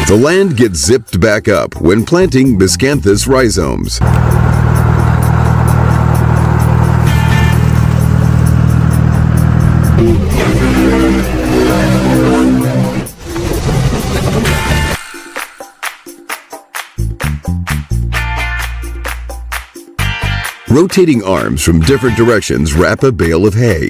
The land gets zipped back up when planting miscanthus rhizomes. Rotating arms from different directions wrap a bale of hay.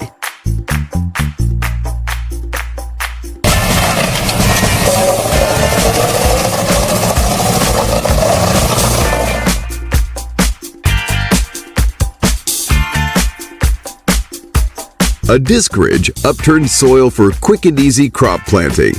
A disc ridge upturns soil for quick and easy crop planting.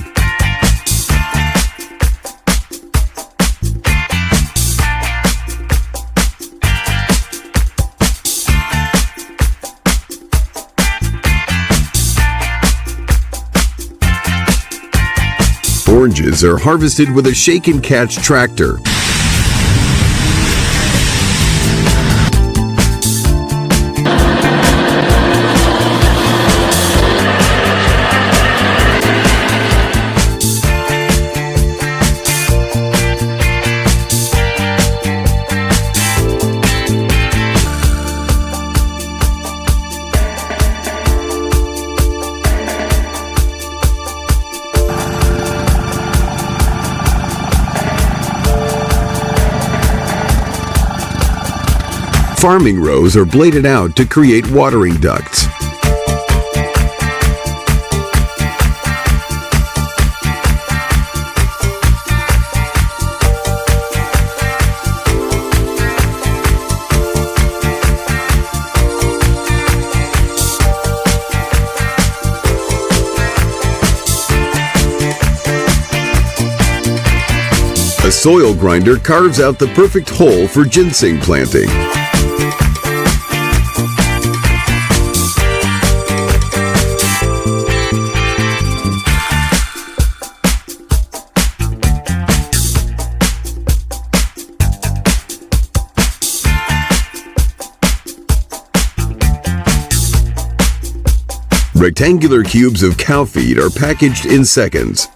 Oranges are harvested with a shake and catch tractor. Farming rows are bladed out to create watering ducts. A soil grinder carves out the perfect hole for ginseng planting. Rectangular cubes of cow feed are packaged in seconds.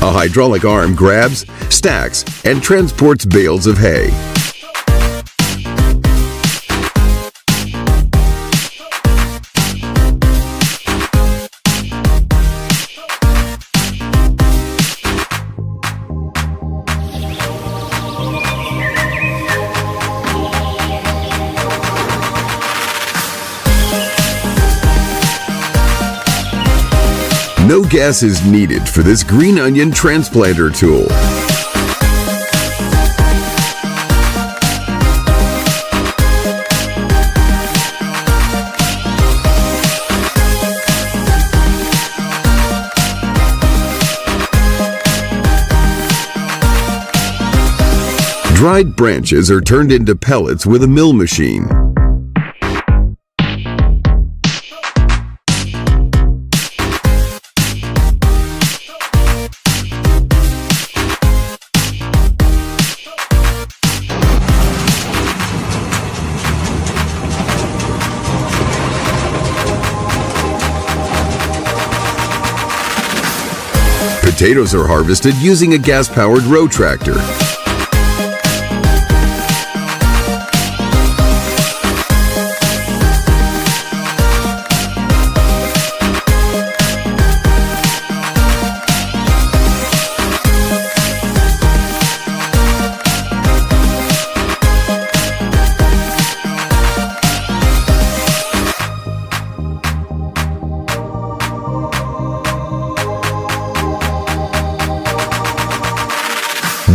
A hydraulic arm grabs, stacks, and transports bales of hay. No gas is needed for this green onion transplanter tool. Dried branches are turned into pellets with a mill machine. Potatoes are harvested using a gas-powered row tractor.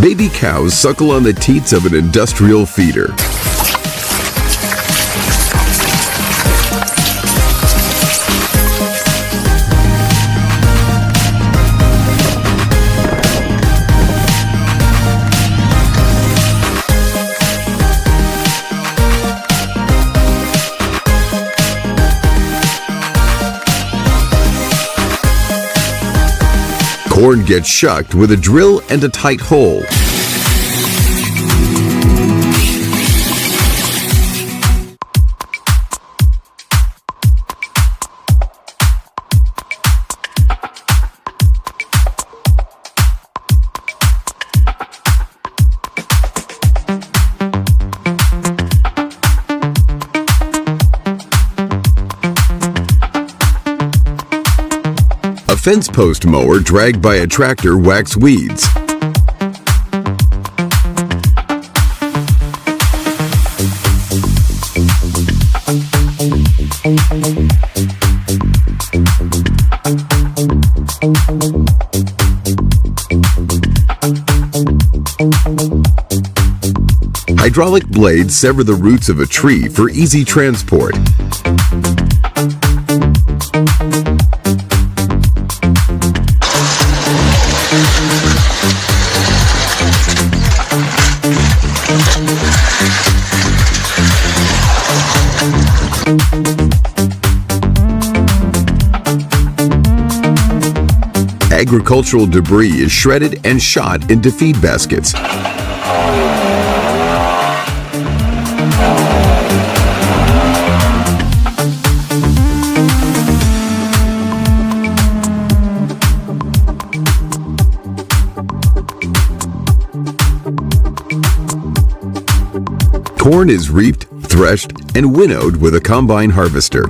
Baby cows suckle on the teats of an industrial feeder. Corn gets shucked with a drill and a tight hole. A fence post mower dragged by a tractor whacks weeds. Hydraulic blades sever the roots of a tree for easy transport. Agricultural debris is shredded and shot into feed baskets. Corn is reaped, threshed, and winnowed with a combine harvester.